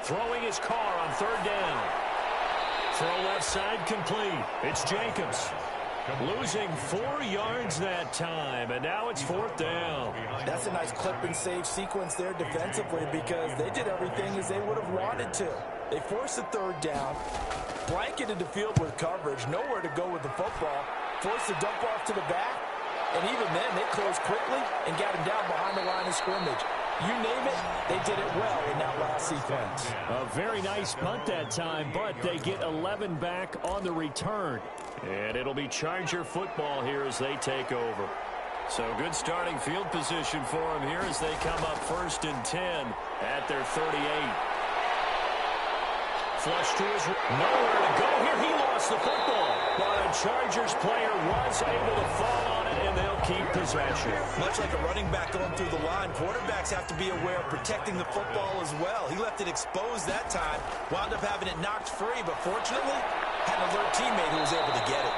Throwing his car on third down. Throw left side complete. It's Jacobs. Losing 4 yards that time, and now it's fourth down. That's a nice clip and save sequence there defensively because they did everything as they would have wanted to. They forced the third down, blanketed the field with coverage, nowhere to go with the football, forced the dump off to the back, and even then they closed quickly and got him down behind the line of scrimmage. You name it, they did it well in that last sequence. A very nice punt that time, but they get 11 back on the return. And it'll be Charger football here as they take over. So good starting field position for them here as they come up 1st and 10 at their 38. Flush to his... Nowhere to go here. He lost the football. But a Chargers player was able to fall on it, and they'll keep possession. Much like a running back going through the line, quarterbacks have to be aware of protecting the football as well. He left it exposed that time, wound up having it knocked free, but fortunately had an alert teammate who was able to get it.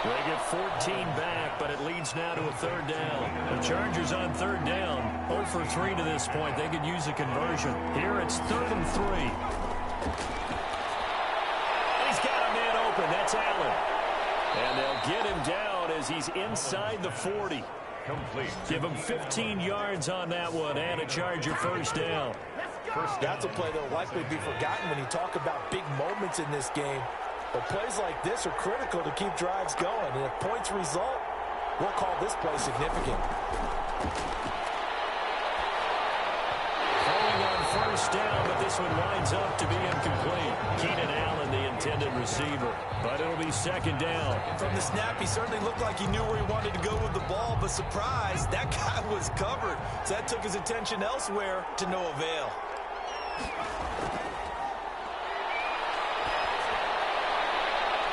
They get 14 back, but it leads now to a third down. The Chargers on third down, 0 for 3 to this point. They could use a conversion. Here it's 3rd and 3. He's got a man open. That's Allen. And they'll get him down as he's inside the 40. Complete. Give him 15 yards on that one and a Charger first down. That's a play that will likely be forgotten when you talk about big moments in this game. But plays like this are critical to keep drives going. And if points result, we'll call this play significant. Throwing on first down, but this one winds up to be incomplete. Keenan Allen, the intended receiver. But it'll be 2nd down. From the snap, he certainly looked like he knew where he wanted to go with the ball. But surprise, that guy was covered. So that took his attention elsewhere to no avail.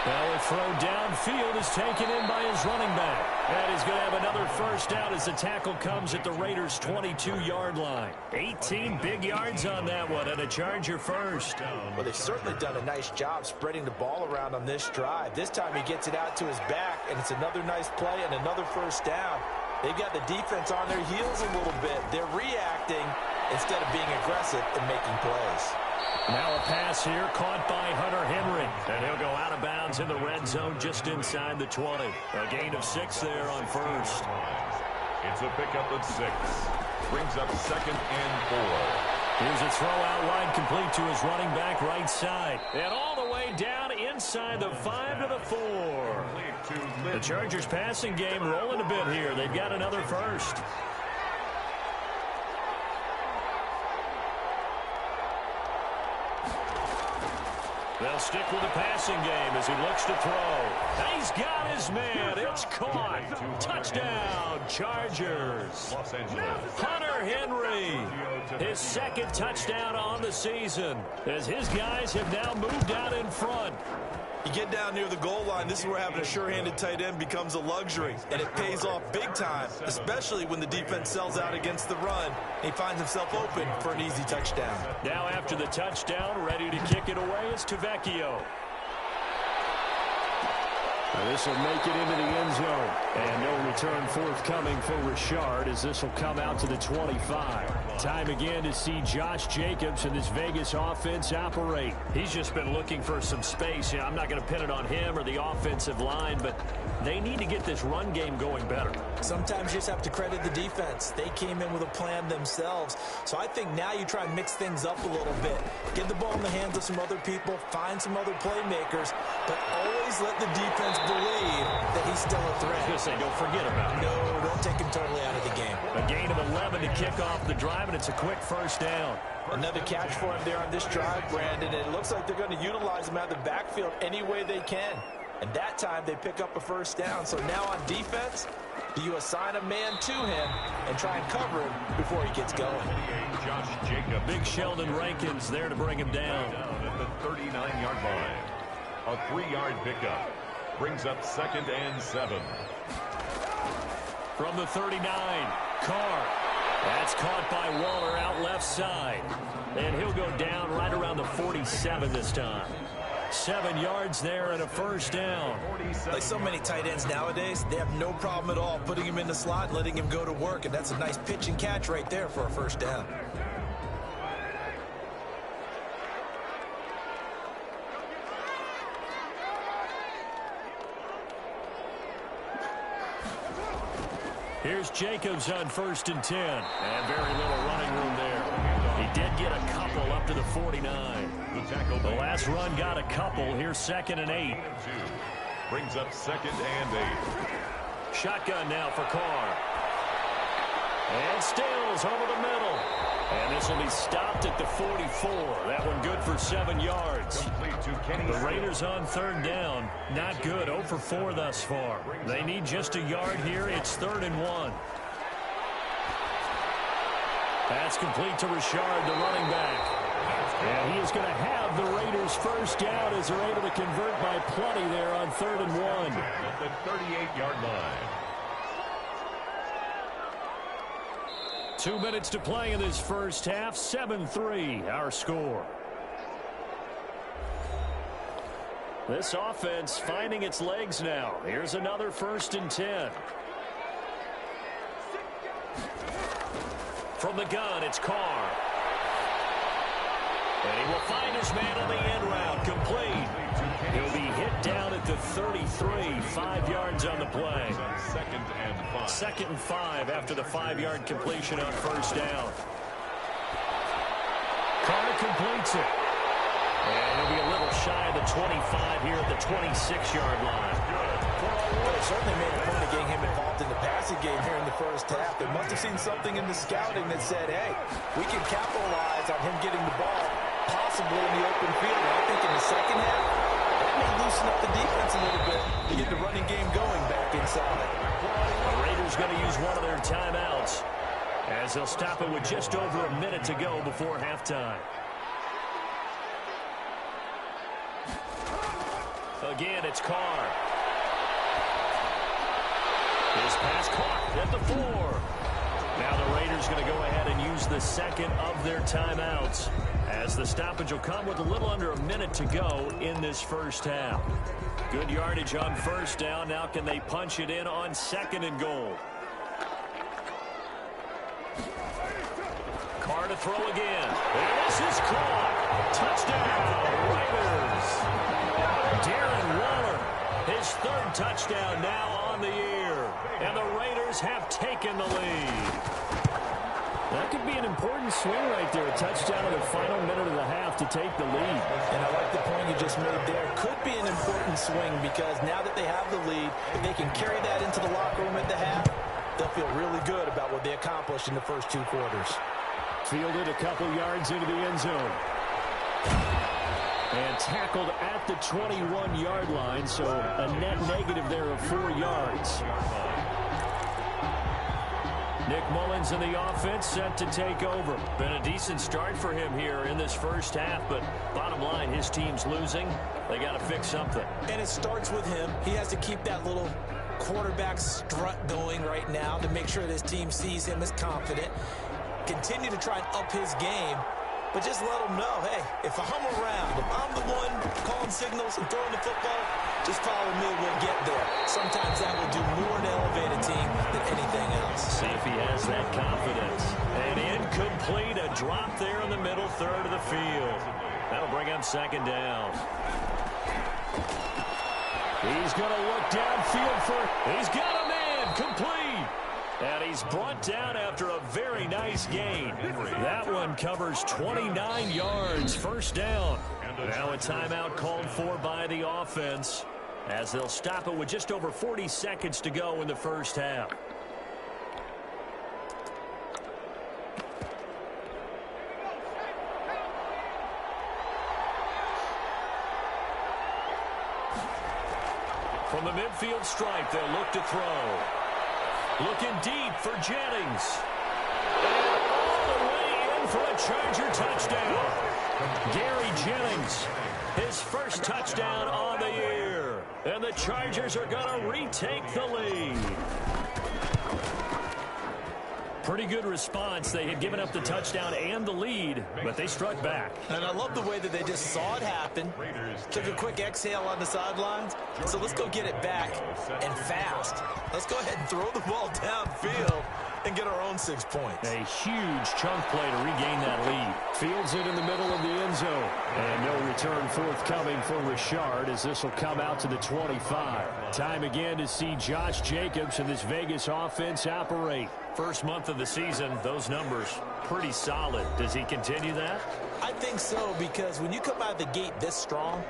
Now a throw downfield is taken in by his running back. And he's going to have another first down as the tackle comes at the Raiders' 22-yard line. 18 big yards on that one and a Charger first. Well, they've certainly done a nice job spreading the ball around on this drive. This time he gets it out to his back, and it's another nice play and another first down. They've got the defense on their heels a little bit. They're reacting instead of being aggressive and making plays. Now a pass here caught by Hunter Henry. And he'll go out of bounds in the red zone just inside the 20. A gain of 6 there on first. It's a pickup of 6. Brings up 2nd and 4. Here's a throw out wide complete to his running back right side. And all the way down inside the 5 to the 4. The Chargers passing game rolling a bit here. They've got another first. They'll stick with the passing game as he looks to throw. He's got his man. It's caught. Touchdown, Chargers. Hunter Henry, his 2nd touchdown on the season as his guys have now moved out in front. You get down near the goal line, this is where having a sure-handed tight end becomes a luxury, and it pays off big time, especially when the defense sells out against the run. He finds himself open for an easy touchdown. Now after the touchdown, ready to kick it away is Tavecchio. This will make it into the end zone. And no return forthcoming for Richard as this will come out to the 25. Time again to see Josh Jacobs and this Vegas offense operate. He's just been looking for some space. I'm not going to pin it on him or the offensive line, but they need to get this run game going better. Sometimes you just have to credit the defense. They came in with a plan themselves. So I think now you try and mix things up a little bit. Get the ball in the hands of some other people, find some other playmakers, but always let the defense believe that he's still a threat. I was going to say, don't forget about him. No, don't take him totally out of the game. A gain of 11 to kick off the drive, and it's a quick first down. Another catch for him there on this drive, Brandon, and it looks like they're going to utilize him out of the backfield any way they can. And that time they pick up a first down. So now on defense, do you assign a man to him and try and cover him before he gets going? Josh Jacobs. Big Sheldon Rankins there to bring him down. At the 39-yard line. A 3-yard pickup. Brings up 2nd and 7. From the 39, Carr. That's caught by Waller out left side. And he'll go down right around the 47 this time. 7 yards there and a first down. Like so many tight ends nowadays, they have no problem at all putting him in the slot and letting him go to work. And that's a nice pitch and catch right there for a first down. Here's Jacobs on 1st and 10. And very little running room there. He did get a couple up to the 49. The last run got a couple. Here's 2nd and 8. Brings up 2nd and 8. Shotgun now for Carr. And Stills over the middle. And this will be stopped at the 44. That one good for 7 yards. The Raiders on 3rd down. Not good. 0 for 4 thus far. They need just a yard here. It's 3rd and 1. Pass complete to Richard, the running back. And he is going to have the Raiders first down as they're able to convert by plenty there on 3rd and 1. At the 38-yard line. 2 minutes to play in this first half. 7-3 our score. This offense finding its legs now. Here's another 1st and 10. From the gun, it's Carr. And he will find his man on the end route. Complete. He'll be hit down at the 33. 5 yards on the play. 2nd and 5 after the 5-yard completion on 1st down. Carr completes it. And he'll be a little shy of the 25 here at the 26-yard line. Well, they certainly made a point of getting him involved in the passing game here in the first half. They must have seen something in the scouting that said, hey, we can capitalize on him getting the ball possibly in the open field. And I think in the second half, that may loosen up the defense a little bit to get the running game going back inside. The Raiders going to use one of their timeouts as they'll stop it with just over a minute to go before halftime. Again, it's Carr. His pass caught at the 4. Now the Raiders going to go ahead and use the second of their timeouts as the stoppage will come with a little under a minute to go in this first half. Good yardage on 1st down. Now can they punch it in on 2nd and goal? Carr to throw again. And this is caught. Touchdown, Raiders. Darren Waller, his 3rd touchdown now on the year. And the Raiders have taken the lead. That could be an important swing right there. A touchdown in the final minute of the half to take the lead. And I like the point you just made there. Could be an important swing because now that they have the lead, if they can carry that into the locker room at the half, they'll feel really good about what they accomplished in the first 2 quarters. Fielded a couple yards into the end zone. And tackled at the 21-yard line, so a net negative there of 4 yards. Nick Mullins in the offense set to take over. Been a decent start for him here in this first half, but bottom line, his team's losing. They got to fix something. And it starts with him. He has to keep that little quarterback strut going right now to make sure that his team sees him as confident. Continue to try and up his game. But just let them know, hey, if I'm around, if I'm the one calling signals and throwing the football, just follow me, we'll get there. Sometimes that will do more to elevate a team than anything else. See if he has that confidence. And incomplete, a drop there in the middle 3rd of the field. That'll bring up 2nd down. He's going to look downfield he's got a man, complete. And he's brought down after a very nice gain. That one covers 29 yards. 1st down. Now a timeout called for by the offense as they'll stop it with just over 40 seconds to go in the first half. From the midfield stripe, they'll look to throw. Looking deep for Jennings. And all the way in for a Charger touchdown. Gary Jennings, his first touchdown on the year. And the Chargers are going to retake the lead. Pretty good response. They had given up the touchdown and the lead, but they struck back. And I love the way that they just saw it happen. Took a quick exhale on the sidelines. So let's go get it back and fast. Let's go ahead and throw the ball downfield and get our own 6 points. A huge chunk play to regain that lead. Fields it in the middle of the end zone. And no return forthcoming for Richard as this will come out to the 25. Time again to see Josh Jacobs and this Vegas offense operate. First month of the season, those numbers pretty solid. Does he continue that? I think so, because when you come out of the gate this strong,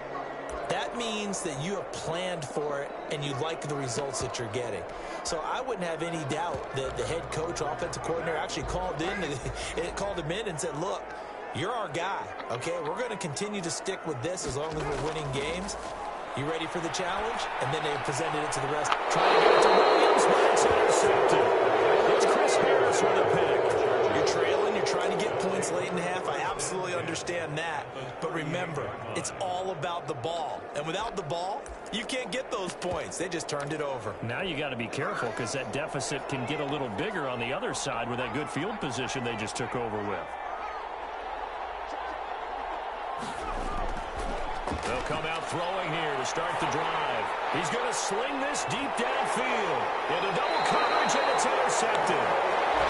that means that you have planned for it and you like the results that you're getting. So I wouldn't have any doubt that the head coach, offensive coordinator, actually called him in and said, look, you're our guy, okay? We're going to continue to stick with this as long as we're winning games. You ready for the challenge? And then they presented it to the rest. Trying to get it to Williams, but it's intercepted. It's Chris Harris with a pick. You're trailing. You're trying to get points late in the half. I absolutely understand that. But remember, it's all about the ball. And without the ball, you can't get those points. They just turned it over. Now you got to be careful because that deficit can get a little bigger on the other side with that good field position they just took over with. They'll come out throwing here to start the drive. He's going to sling this deep downfield. Into double coverage, and it's intercepted.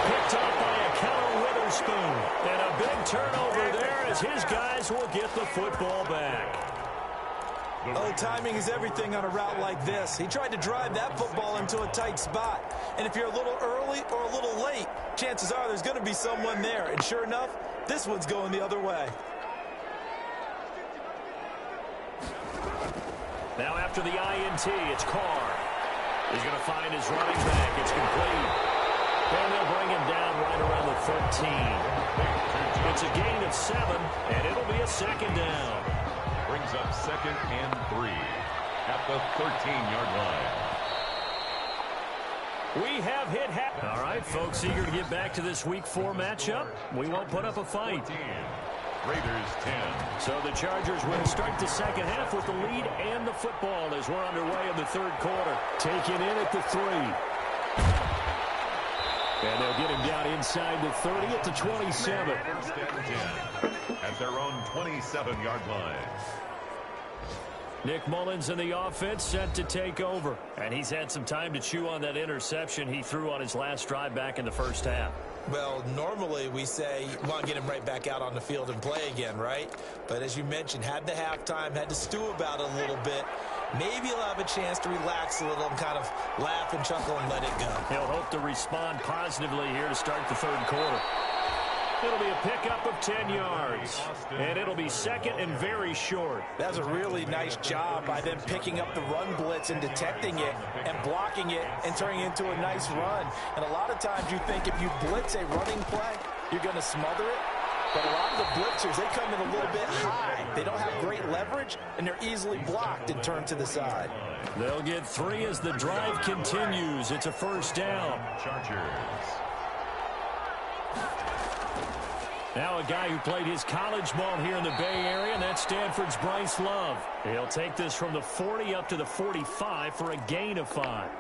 Picked up by a Keller Witherspoon. And a big turnover there as his guys will get the football back. Oh, timing is everything on a route like this. He tried to drive that football into a tight spot. And if you're a little early or a little late, chances are there's going to be someone there. And sure enough, this one's going the other way. Now after the INT, it's Carr. He's going to find his running back. It's complete. And they'll bring him down right around the 13. It's a gain of 7, and it'll be a second down. Brings up 2nd and 3 at the 13-yard line. We have hit half. All right, folks, eager to get back to this Week 4 matchup. We won't put up a fight. 14. Raiders 10. So the Chargers will start the second half with the lead and the football as we're underway in the third quarter. Taken in at the 3. And they'll get him down inside the 30 at the 27. First and 10 at their own 27-yard line. Nick Mullins in the offense set to take over. And he's had some time to chew on that interception he threw on his last drive back in the first half. Well, normally we say, well, get him right back out on the field and play again, right? But as you mentioned, had the halftime, had to stew about it a little bit. Maybe he'll have a chance to relax a little and kind of laugh and chuckle and let it go. He'll hope to respond positively here to start the third quarter. It'll be a pickup of 10 yards, and it'll be second and very short. That was a really nice job by them picking up the run blitz and detecting it and blocking it and turning it into a nice run. And a lot of times you think if you blitz a running play, you're going to smother it. But a lot of the blitzers, they come in a little bit high. They don't have great leverage, and they're easily blocked and turned to the side. They'll get 3 as the drive continues. It's a first down. Chargers. Now a guy who played his college ball here in the Bay Area, and that's Stanford's Bryce Love. He'll take this from the 40 up to the 45 for a gain of 5.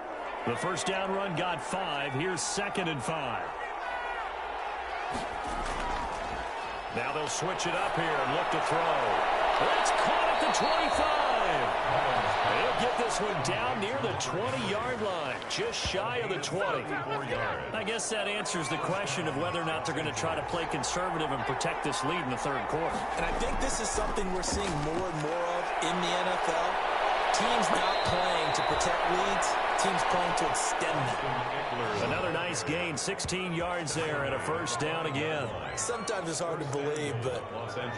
The first down run got 5. Here's 2nd and 5. Now they'll switch it up here and look to throw. It's caught at the 25. They'll get this one down near the 20-yard line, just shy of the 20. I guess that answers the question of whether or not they're going to try to play conservative and protect this lead in the third quarter. And I think this is something we're seeing more and more of in the NFL. Teams not playing to protect leads, teams playing to extend them. Another nice gain, 16 yards there and a first down again. Sometimes it's hard to believe, but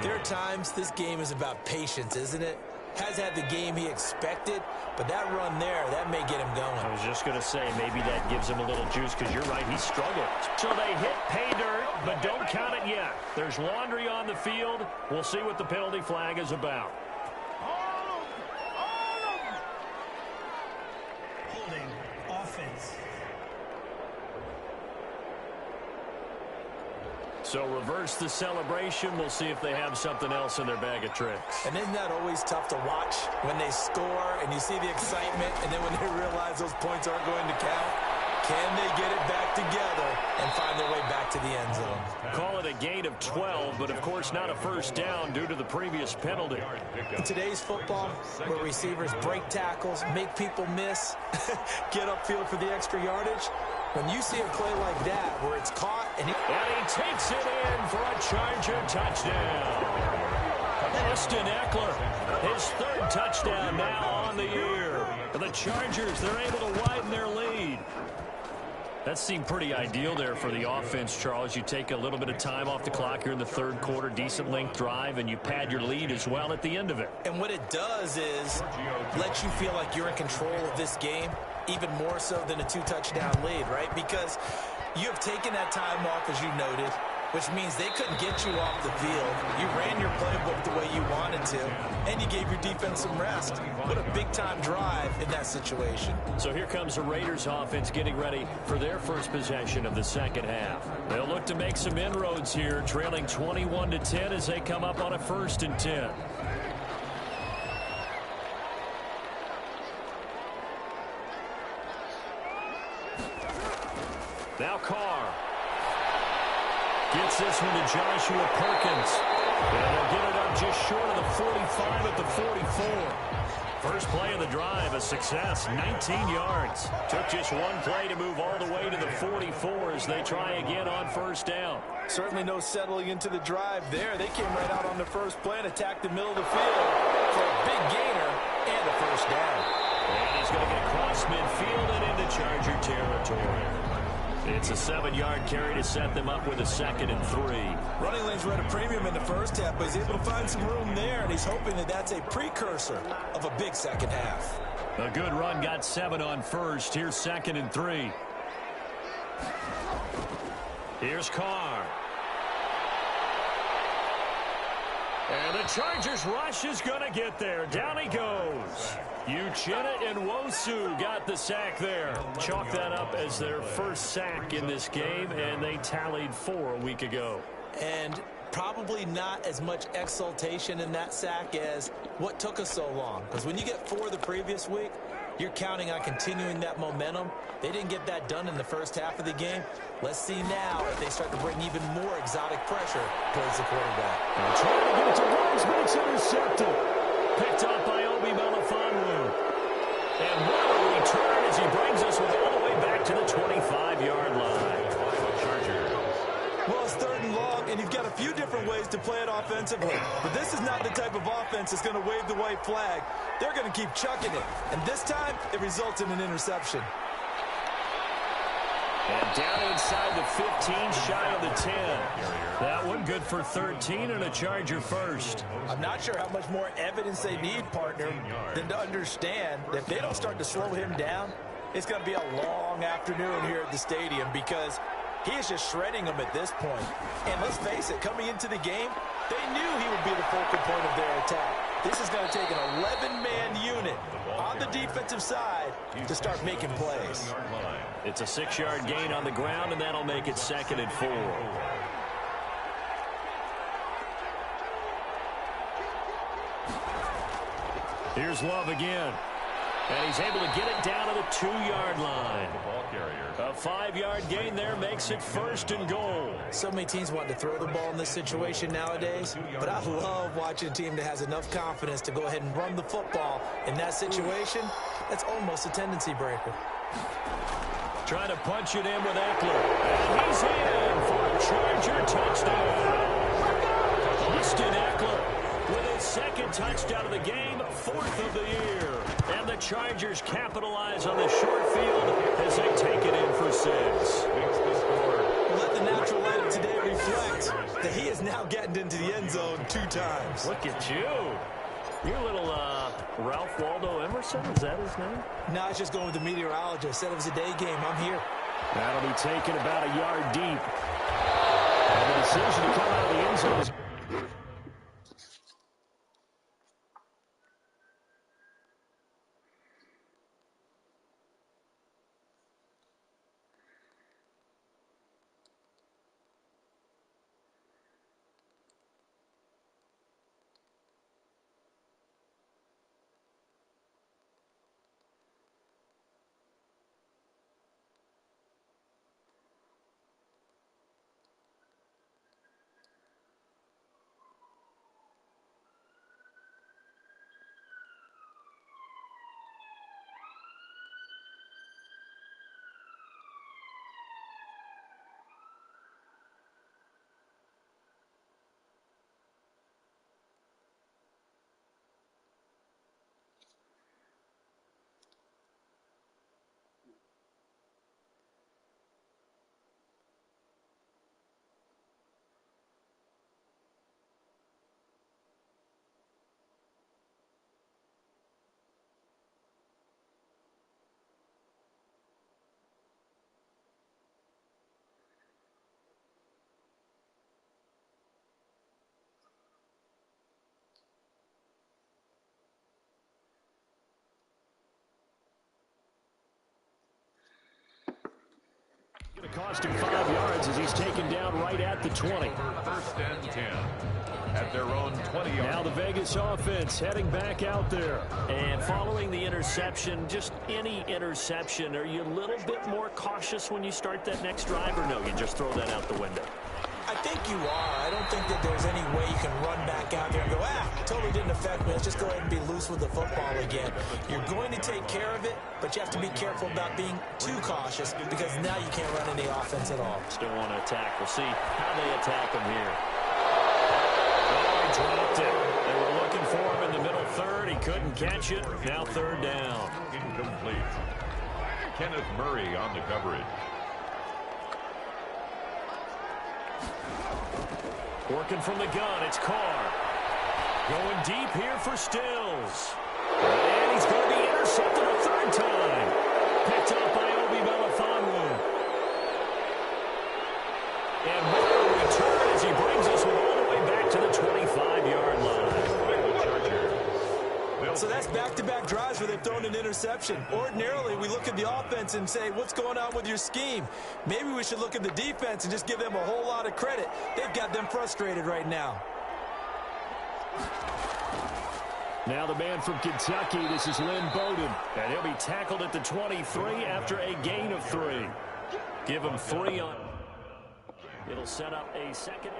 there are times this game is about patience, isn't it? Has had the game he expected, but that run there, that may get him going. I was just going to say, maybe that gives him a little juice because you're right, he struggled. So they hit pay dirt, but don't count it yet. There's laundry on the field. We'll see what the penalty flag is about. Holding offense. So reverse the celebration. We'll see if they have something else in their bag of tricks. And isn't that always tough to watch when they score and you see the excitement, and then when they realize those points aren't going to count? Can they get it back together and find their way back to the end zone? Call it a gain of 12, but of course not a first down due to the previous penalty. In today's football, where receivers break tackles, make people miss, get upfield for the extra yardage, When you see a play like that where it's caught and he takes it in for a Charger touchdown. Austin Eckler, his third touchdown now on the year. For the Chargers, they're able to widen their lead. That seemed pretty ideal there for the offense, Charles. You take a little bit of time off the clock here in the third quarter, decent length drive, and you pad your lead as well at the end of it. And what it does is let you feel like you're in control of this game, even more so than a two-touchdown lead, right? Because you have taken that time off, as you noted, which means they couldn't get you off the field. You ran your playbook the way you wanted to, and you gave your defense some rest. What a big-time drive in that situation. So here comes the Raiders offense getting ready for their first possession of the second half. They'll look to make some inroads here, trailing 21-10 as they come up on a 1st and 10. Now Carr. Gets this one to Joshua Perkins. And they'll get it up just short of the 45 at the 44. First play of the drive, a success, 19 yards. Took just one play to move all the way to the 44 as they try again on 1st down. Certainly no settling into the drive there. They came right out on the first play and attacked the middle of the field for a big gainer and a 1st down. And he's going to get across midfield and into Charger territory. It's a 7-yard carry to set them up with a 2nd and 3. Running lanes were at a premium in the first half, but he's able to find some room there, and he's hoping that that's a precursor of a big second half. A good run, got 7 on 1st. Here's 2nd and 3. Here's Carr. And the Chargers rush is going to get there. Down he goes. Uchenna and Nwosu got the sack there. Chalk that up as their first sack in this game, and they tallied 4 a week ago. And probably not as much exultation in that sack as what took us so long. Because when you get 4 the previous week, you're counting on continuing that momentum. They didn't get that done in the first half of the game. Let's see now if they start to bring even more exotic pressure towards the quarterback. Trying to get it to Rose, but it's intercepted. Picked up by Obi Melifonwu. And what a return as he brings us all the way back to the 25-yard line. Well, it's 3rd and long, and you've got a few different ways to play it offensively. But this is not the type of offense that's going to wave the white flag. They're going to keep chucking it. And this time, it results in an interception. And down inside the 15, shy of the 10. That one good for 13 and a Charger first. I'm not sure how much more evidence they need, partner, than to understand that if they don't start to slow him down, it's going to be a long afternoon here at the stadium because he is just shredding them at this point. And let's face it, coming into the game, they knew he would be the focal point of their attack. This is going to take an 11-man unit on the defensive side to start making plays. It's a 6-yard gain on the ground, and that'll make it 2nd and 4. Here's Love again. And he's able to get it down to the 2-yard line. A 5-yard gain there makes it 1st and goal. So many teams want to throw the ball in this situation nowadays, but I love watching a team that has enough confidence to go ahead and run the football in that situation. That's almost a tendency breaker. Trying to punch it in with Eckler. And he's in for a Charger touchdown. Austin Eckler with his 2nd touchdown of the game, 4th of the year. And the Chargers capitalize on the short field as they take it in for 6. Let the natural light of today reflect that he is now getting into the end zone 2 times. Look at you. You're a little Ralph Waldo Emerson, is that his name? No, I was just going with the meteorologist. Said it was a day game. I'm here. That'll be taken about a yard deep. And the decision to come out of the end zone is... cost him 5 yards as he's taken down right at the 20. First and 10 at their own 20 yards. Now the Vegas offense heading back out there. And following the interception, just any interception, are you a little bit more cautious when you start that next drive, or no, you just throw that out the window? I think you are. I don't think that there's any way you can run back out there and go, totally didn't affect me. Let's just go ahead and be loose with the football again. You're going to take care of it, but you have to be careful about being too cautious because now you can't run any offense at all. Still want to attack. We'll see how they attack him here. Oh, he dropped it. They were looking for him in the middle third. He couldn't catch it. Now third down. Incomplete. Kenneth Murray on the coverage. Working from the gun, it's Carr. Going deep here for Stills. And he's going to be intercepted a third time. Picked up by Obi Melifonwu. And what a return as he brings us all the way back to the 25-yard line. So that's back-to-back drives where they've thrown an interception. Ordinarily, we look at the offense and say, what's going on with your scheme? Maybe we should look at the defense and just give them a whole lot of credit. They've got them frustrated right now. Now the man from Kentucky, this is Lynn Bowden. And he'll be tackled at the 23 after a gain of 3. Give him 3 on. It'll set up a second.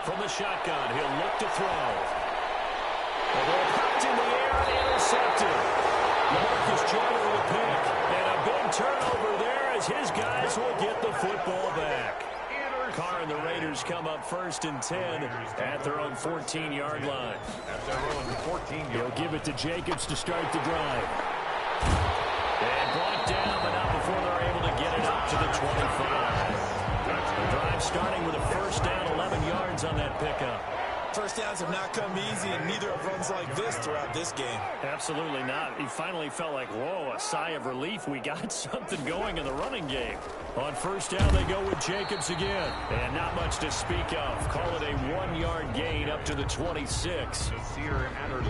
From the shotgun, he'll look to throw. The ball popped in the air and intercepted. LaMarcus Joyner with a pick. And a big turnover there as his guys will get the football back. Carr and the Raiders come up first and 10 at their own 14-yard line. At their own 14-yard. He'll give it to Jacobs to start the drive. And brought down, but not before they're able to get it up to the 25. The drive starting with a first down, 11 yards on that pickup. First downs have not come easy, and neither have runs like this throughout this game. Absolutely not. He finally felt like, whoa, a sigh of relief. We got something going in the running game. On first down, they go with Jacobs again. And not much to speak of. Call it a 1-yard gain up to the 26.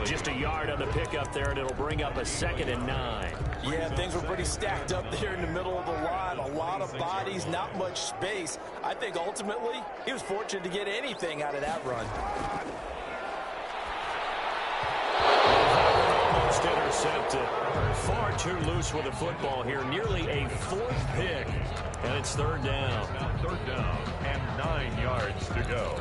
Just a yard on the pickup there, and it'll bring up a 2nd and 9. Yeah, things were pretty stacked up there in the middle of the line. A lot of bodies, not much space. I think ultimately he was fortunate to get anything out of that run. Almost intercepted. Far too loose with the football here. Nearly a 4th pick. And it's third down. Third down and 9 yards to go.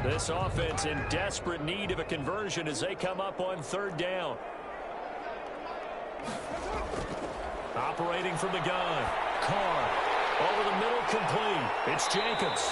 This offense in desperate need of a conversion as they come up on third down. Operating from the gun. Carr over the middle, complete. It's Jacobs.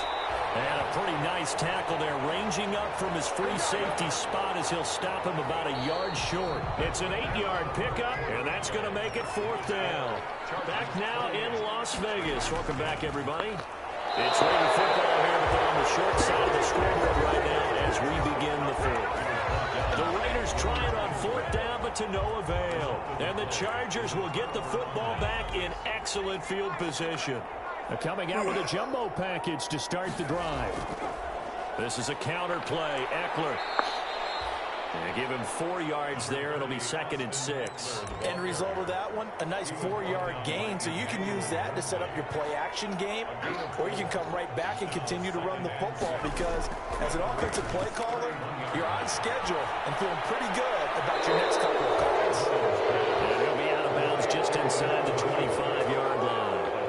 And a pretty nice tackle there, ranging up from his free safety spot as he'll stop him about a yard short. It's an 8-yard pickup, and that's going to make it 4th down. Back now in Las Vegas. Welcome back, everybody. It's Raider football here, but they're on the short side of the scoreboard right now as we begin the 4th. The Raiders trying on 4th down, but to no avail. And the Chargers will get the football back in excellent field position. They're coming out with a jumbo package to start the drive. This is a counter play. Eckler. And give him 4 yards there. It'll be 2nd and 6. End result of that one, a nice 4-yard gain. So you can use that to set up your play-action game, or you can come right back and continue to run the football because as an offensive play caller, you're on schedule and feeling pretty good about your next couple of calls. And he'll be out of bounds just inside the 25-yard line.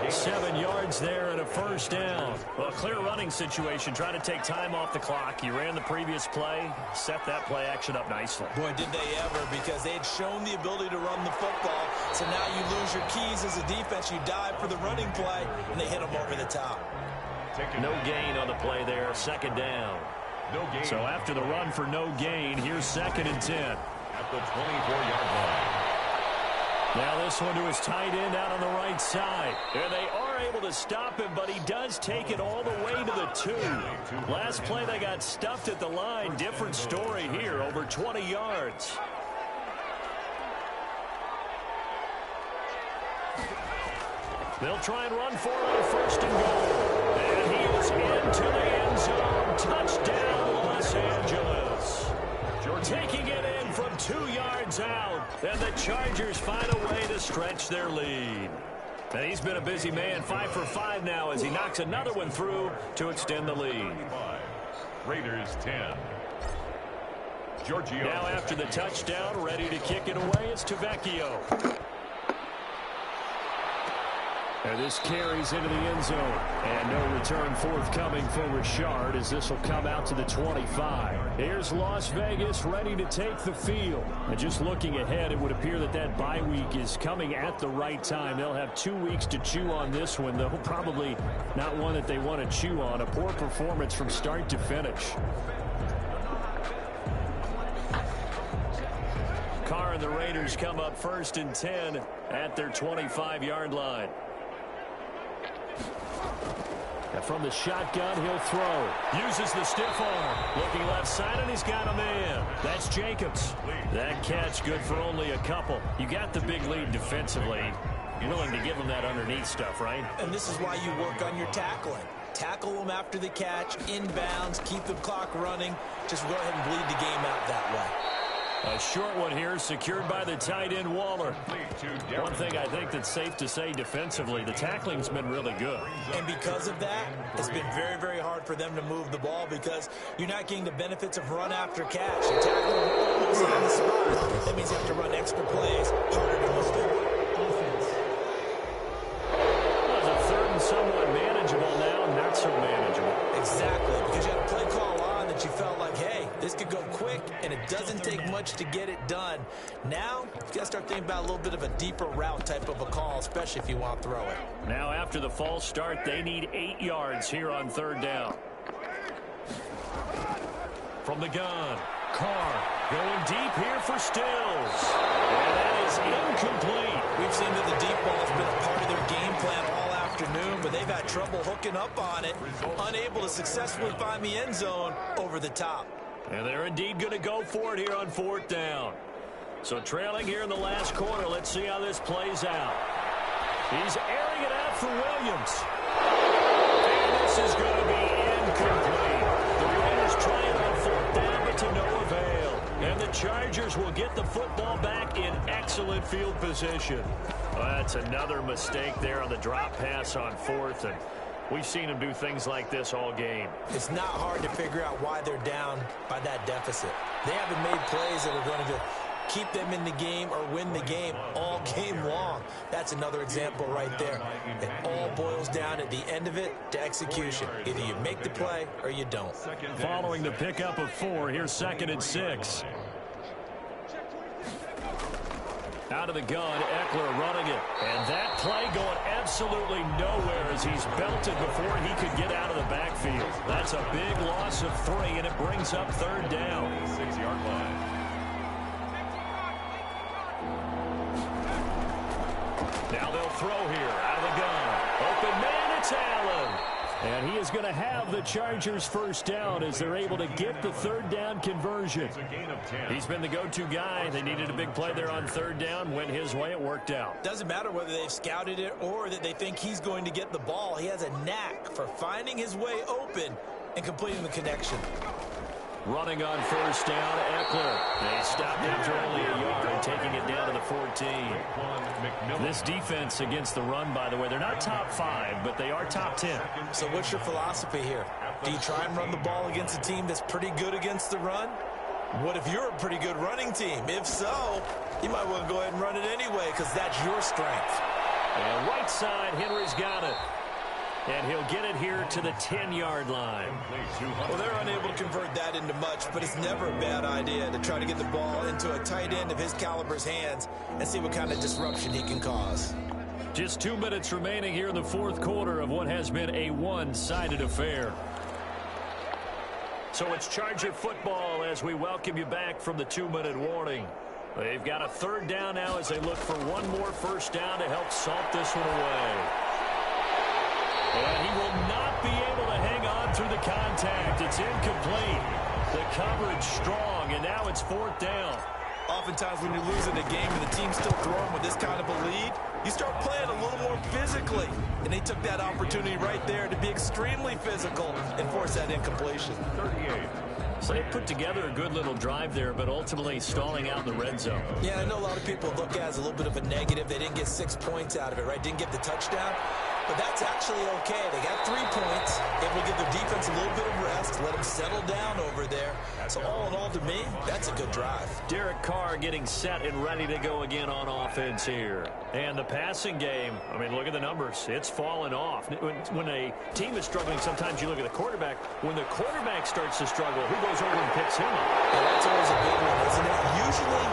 7 yards there and a first down. Well, clear running situation. Try to take time off the clock. You ran the previous play, set that play action up nicely. Boy, did they ever, because they had shown the ability to run the football. So now you lose your keys as a defense. You dive for the running play, and they hit them over the top. No gain on the play there. 2nd down. No gain. So after the run for no gain, here's 2nd and 10. At the 24-yard line. Now this one to his tight end out on the right side. And they are able to stop him, but he does take it all the way to the 2. Last play they got stuffed at the line. Different story here, over 20 yards. They'll try and run for it on 1st and goal. And he will goes into the end zone. Touchdown, Los Angeles. Taking it in from 2 yards out. And the Chargers find a way to stretch their lead. And he's been a busy man, 5 for 5 now as he knocks another one through to extend the lead. Raiders 10. Giorgio. Now after the touchdown, ready to kick it away, it's Tavecchio. And this carries into the end zone. And no return forthcoming for Richard as this will come out to the 25. Here's Las Vegas ready to take the field. And just looking ahead, it would appear that that bye week is coming at the right time. They'll have 2 weeks to chew on this one, though probably not one that they want to chew on. A poor performance from start to finish. Carr and the Raiders come up 1st and 10 at their 25-yard line. And from the shotgun, he'll throw. Uses the stiff arm. Looking left side, and he's got a man. That's Jacobs. That catch good for only a couple. You got the big lead defensively. Willing to give him that underneath stuff, right? And this is why you work on your tackling. Tackle them after the catch, inbounds, keep the clock running. Just go ahead and bleed the game out that way. A short one here, secured by the tight end Waller. One thing I think that's safe to say defensively, the tackling's been really good. And because of that, it's been very, very hard for them to move the ball because you're not getting the benefits of run after catch. You're tackling almost on the spot. That means you have to run extra plays, harder to move it. Well, it's a 3rd and somewhat manageable now, not so manageable. Exactly, because you had a play call on that you felt like, hey, this could go quick, and it doesn't take much to get it done. Now, you got to start thinking about a little bit of a deeper route type of a call, especially if you want to throw it. Now, after the false start, they need 8 yards here on 3rd down. From the gun, Carr going deep here for Stills. And that is incomplete. We've seen that the deep ball has been a part of their game plan all afternoon, but they've had trouble hooking up on it, unable to successfully find the end zone over the top. And they're indeed going to go for it here on 4th down. So trailing here in the last quarter, let's see how this plays out. He's airing it out for Williams. And this is going to be incomplete. The Raiders trying on 4th down, but to no avail. And the Chargers will get the football back in excellent field position. Well, that's another mistake there on the drop pass on 4th, and we've seen them do things like this all game. It's not hard to figure out why they're down by that deficit. They haven't made plays that are going to keep them in the game or win the game all game long. That's another example right there. It all boils down at the end of it to execution. Either you make the play or you don't. Following the pickup of 4, here's 2nd and 6. Out of the gun, Eckler running it. And that play going absolutely nowhere as he's belted before he could get out of the backfield. That's a big loss of 3, and it brings up 3rd down. 6-yard line. Now they'll throw here out of the gun. Open man, it's Allen. And he is going to have the Chargers 1st down as they're able to get the 3rd down conversion. He's been the go-to guy. They needed a big play there on 3rd down. Went his way. It worked out. Doesn't matter whether they've scouted it or that they think he's going to get the ball. He has a knack for finding his way open and completing the connection. Running on 1st down, Eckler. They stopped after only a yard, taking it down to the 14. This defense against the run, by the way, they're not top 5, but they are top 10. So what's your philosophy here? Do you try and run the ball against a team that's pretty good against the run? What if you're a pretty good running team? If so, you might want to go ahead and run it anyway because that's your strength. And right side, Henry's got it. And he'll get it here to the 10-yard line. Well, they're unable to convert that into much, but it's never a bad idea to try to get the ball into a tight end of his caliber's hands and see what kind of disruption he can cause. Just 2 minutes remaining here in the 4th quarter of what has been a one-sided affair. So it's Charger football as we welcome you back from the 2-minute warning. They've got a 3rd down now as they look for one more 1st down to help salt this one away. And he will not be able to hang on through the contact. It's incomplete. The coverage strong, and now it's 4th down. Oftentimes when you're losing a game and the team's still throwing with this kind of a lead, you start playing a little more physically. And they took that opportunity right there to be extremely physical and force that incompletion. 38. So they put together a good little drive there, but ultimately stalling out in the red zone. Yeah, I know a lot of people look at it as a little bit of a negative. They didn't get 6 points out of it, right? Didn't get the touchdown. But that's actually okay. They got 3 points. It will give their defense a little bit of rest, let them settle down over there. So all in all, to me, that's a good drive. Derek Carr getting set and ready to go again on offense here. And the passing game, I mean, look at the numbers. It's fallen off. When a team is struggling, sometimes you look at the quarterback. When the quarterback starts to struggle, who goes over and picks him up? And that's always a big one, isn't it? Usually,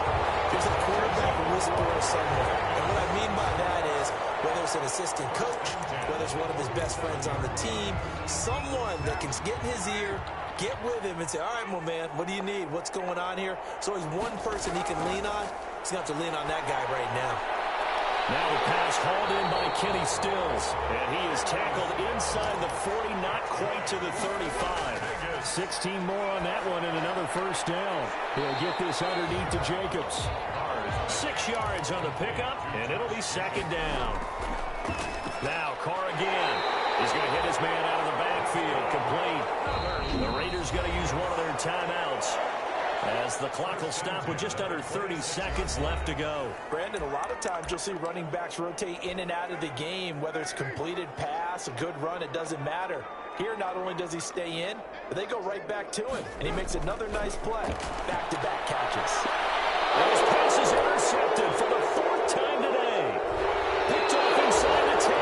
there's a quarterback whisperer somewhere. And what I mean by that is, whether it's an assistant coach, whether it's one of his best friends on the team, someone that can get in his ear, get with him and say, all right, my man, what do you need? What's going on here? So he's one person he can lean on. He's going to have to lean on that guy right now. Now the pass hauled in by Kenny Stills. And he is tackled inside the 40, not quite to the 35. 16 more on that one and another first down. He'll get this underneath to Jacobs. 6 yards on the pickup, and it'll be second down. Now Carr again. He's going to hit his man out of the backfield. Complete. The Raiders going to use one of their timeouts as the clock will stop with just under 30 seconds left to go. Brandon, a lot of times you'll see running backs rotate in and out of the game, whether it's completed pass, a good run, it doesn't matter. Here, not only does he stay in, but they go right back to him, and he makes another nice play. Back-to-back catches. And his pass is intercepted for the 4th time today. Picked off inside the 10,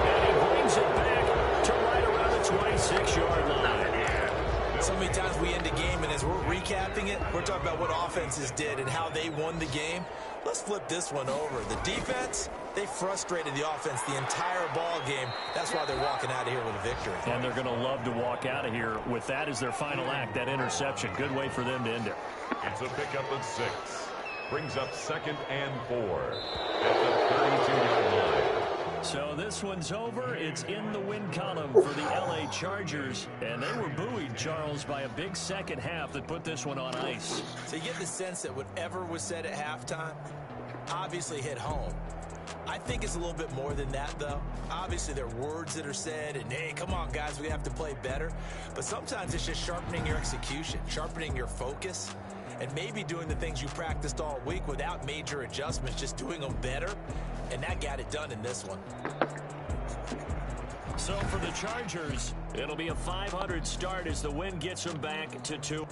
and he brings it back to right around the 26-yard line. So many times we end a game, and as we're recapping it, we're talking about what offenses did and how they won the game. Let's flip this one over. The defense, they frustrated the offense the entire ball game. That's why they're walking out of here with a victory. And they're going to love to walk out of here with that as their final act, that interception. Good way for them to end it. It's a pickup of 6. Brings up 2nd and 4 at the 32-yard line. So this one's over. It's in the win column for the L.A. Chargers. And they were buoyed, Charles, by a big second half that put this one on ice. So you get the sense that whatever was said at halftime obviously hit home. I think it's a little bit more than that, though. Obviously, there are words that are said, and, hey, come on, guys, we have to play better. But sometimes it's just sharpening your execution, sharpening your focus, and maybe doing the things you practiced all week without major adjustments, just doing them better. And that got it done in this one. So for the Chargers, it'll be a 500 start as the win gets them back to 2.